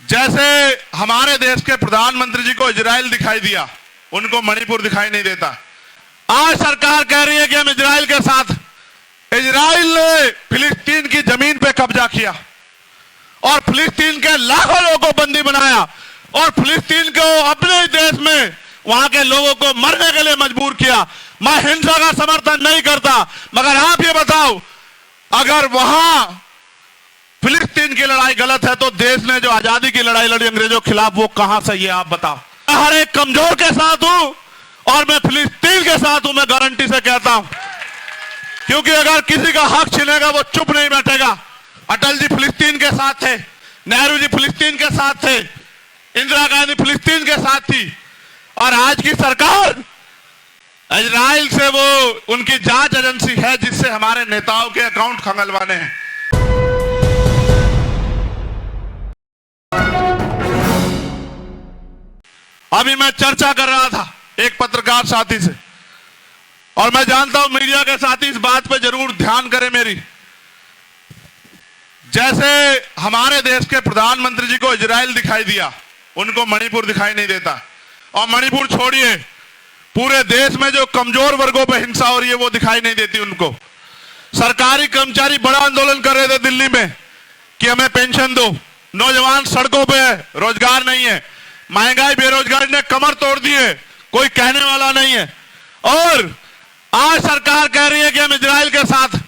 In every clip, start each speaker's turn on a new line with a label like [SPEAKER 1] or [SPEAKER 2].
[SPEAKER 1] जैसे हमारे देश के प्रधानमंत्री जी को इजराइल दिखाई दिया, उनको मणिपुर दिखाई नहीं देता। आज सरकार कह रही है कि हम इजराइल के साथ, इजराइल ने फिलिस्तीन की जमीन पे कब्जा किया और फिलिस्तीन के लाखों लोगों को बंदी बनाया और फिलिस्तीन को अपने देश में वहां के लोगों को मरने के लिए मजबूर किया। मैं हिंसा का समर्थन नहीं करता, मगर आप ये बताओ, अगर वहां फिलिस्तीन की लड़ाई गलत है तो देश ने जो आजादी की लड़ाई लड़ी अंग्रेजों के खिलाफ, वो कहां सही है आप बताओ। मैं हर एक कमजोर के साथ हूं और मैं फिलिस्तीन के साथ हूं, मैं गारंटी से कहता हूं, क्योंकि अगर किसी का हक छिनेगा वो चुप नहीं बैठेगा। अटल जी फिलिस्तीन के साथ थे, नेहरू जी फिलिस्तीन के साथ थे, इंदिरा गांधी फिलिस्तीन के साथ थी, और आज की सरकार इजराइल से वो उनकी जांच एजेंसी है जिससे हमारे नेताओं के अकाउंट खंगलवाने हैं। अभी मैं चर्चा कर रहा था एक पत्रकार साथी से, और मैं जानता हूं मीडिया के साथी इस बात पे जरूर ध्यान करें मेरी। जैसे हमारे देश के प्रधानमंत्री जी को इजराइल दिखाई दिया, उनको मणिपुर दिखाई नहीं देता। और मणिपुर छोड़िए, पूरे देश में जो कमजोर वर्गों पे हिंसा हो रही है वो दिखाई नहीं देती उनको। सरकारी कर्मचारी बड़ा आंदोलन कर रहे थे दिल्ली में कि हमें पेंशन दो, नौजवान सड़कों पे है, रोजगार नहीं है, महंगाई बेरोजगारी ने कमर तोड़ दी है, कोई कहने वाला नहीं है। और आज सरकार कह रही है कि हम इजराइल के साथ।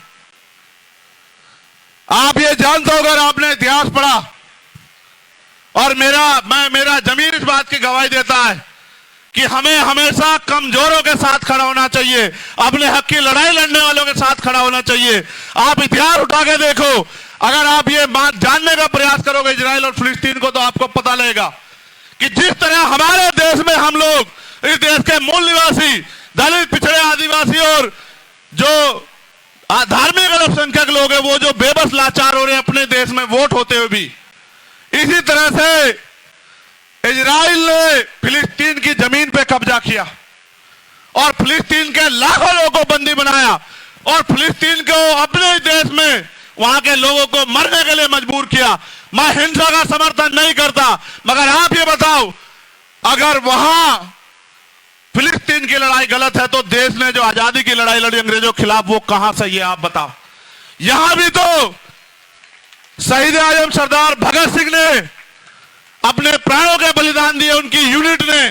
[SPEAKER 1] आप ये जानते हो, अगर आपने इतिहास पढ़ा, और मेरा जमीर इस बात की गवाही देता है कि हमें हमेशा कमजोरों के साथ खड़ा होना चाहिए, अपने हक की लड़ाई लड़ने वालों के साथ खड़ा होना चाहिए। आप इतिहास उठा के देखो, अगर आप ये बात जानने का प्रयास करोगे इजराइल और फिलिस्तीन को, तो आपको पता लगेगा कि जिस तरह हमारे देश में हम लोग, इस देश के मूल निवासी, दलित, पिछड़े, आदिवासी और जो धार्मिक अल्पसंख्यक लोग हैं, वो जो बेबस लाचार हो रहे हैं अपने देश में वोट होते हुए भी, इसी तरह से इजराइल ने फिलिस्तीन की जमीन पे कब्जा किया और फिलिस्तीन के लाखों लोगों को बंदी बनाया और फिलिस्तीन को अपने देश में वहां के लोगों को मरने के लिए मजबूर किया। मैं हिंसा का समर्थन नहीं करता, मगर आप ये बताओ, अगर वहां फिलिस्तीन की लड़ाई गलत है तो देश ने जो आजादी की लड़ाई लड़ी अंग्रेजों के खिलाफ, वो कहां सही है आप बताओ। यहां भी तो शहीद आजम सरदार भगत सिंह ने अपने प्राणों के बलिदान दिए, उनकी यूनिट ने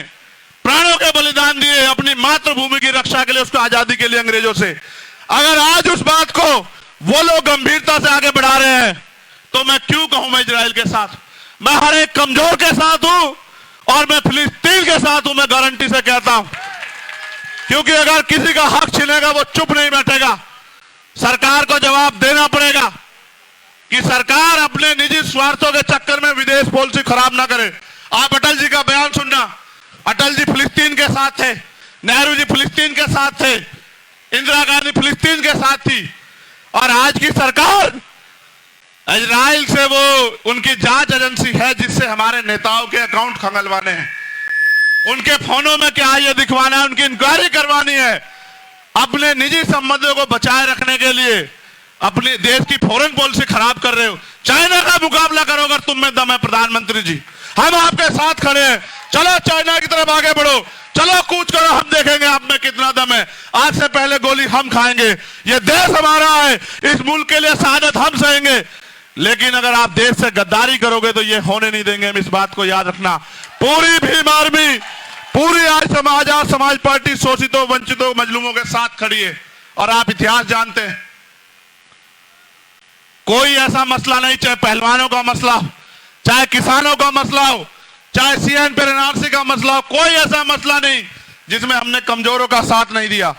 [SPEAKER 1] प्राणों के बलिदान दिए अपनी मातृभूमि की रक्षा के लिए, उसको आजादी के लिए अंग्रेजों से। अगर आज उस बात को वो लोग गंभीरता से आगे बढ़ा रहे हैं, तो मैं क्यों कहूं मैं इजराइल के साथ। मैं हर एक कमजोर के साथ हूं और मैं फिलिस्तीन के साथ हूं, मैं गारंटी से कहता हूं, क्योंकि अगर किसी का हक छिनेगा वो चुप नहीं बैठेगा। सरकार को जवाब देना पड़ेगा कि सरकार अपने निजी स्वार्थों के चक्कर में विदेश पॉलिसी खराब ना करे। आप अटल जी का बयान सुनना, अटल जी फिलिस्तीन के साथ थे, नेहरू जी फिलिस्तीन के साथ थे, इंदिरा गांधी फिलिस्तीन के साथ थी, और आज की सरकार इजराइल से वो उनकी जांच एजेंसी है जिससे हमारे नेताओं के अकाउंट खंगलवाने हैं, उनके फोनों में क्या है ये दिखवाना है, उनकी इंक्वायरी करवानी है। अपने निजी संबंधों को बचाए रखने के लिए अपने देश की फॉरेन पॉलिसी खराब कर रहे हो। चाइना का मुकाबला करो अगर तुम में दम है प्रधानमंत्री जी, हम आपके साथ खड़े हैं। चलो चाइना की तरफ आगे बढ़ो, चलो कूच करो, हम देखेंगे आप में कितना दम है। आज से पहले गोली हम खाएंगे, ये देश हमारा है, इस मुल्क के लिए शहादत हम सहेंगे। लेकिन अगर आप देश से गद्दारी करोगे तो ये होने नहीं देंगे, हम इस बात को याद रखना। पूरी भीम आर्मी, पूरी आज समाज पार्टी शोषितों, वंचितों, मजलूमों के साथ खड़ी है। और आप इतिहास जानते हैं, कोई ऐसा मसला नहीं, चाहे पहलवानों का मसला हो, चाहे किसानों का मसला हो, चाहे सीएन पर एनआरसी का मसला हो, कोई ऐसा मसला नहीं जिसमें हमने कमजोरों का साथ नहीं दिया।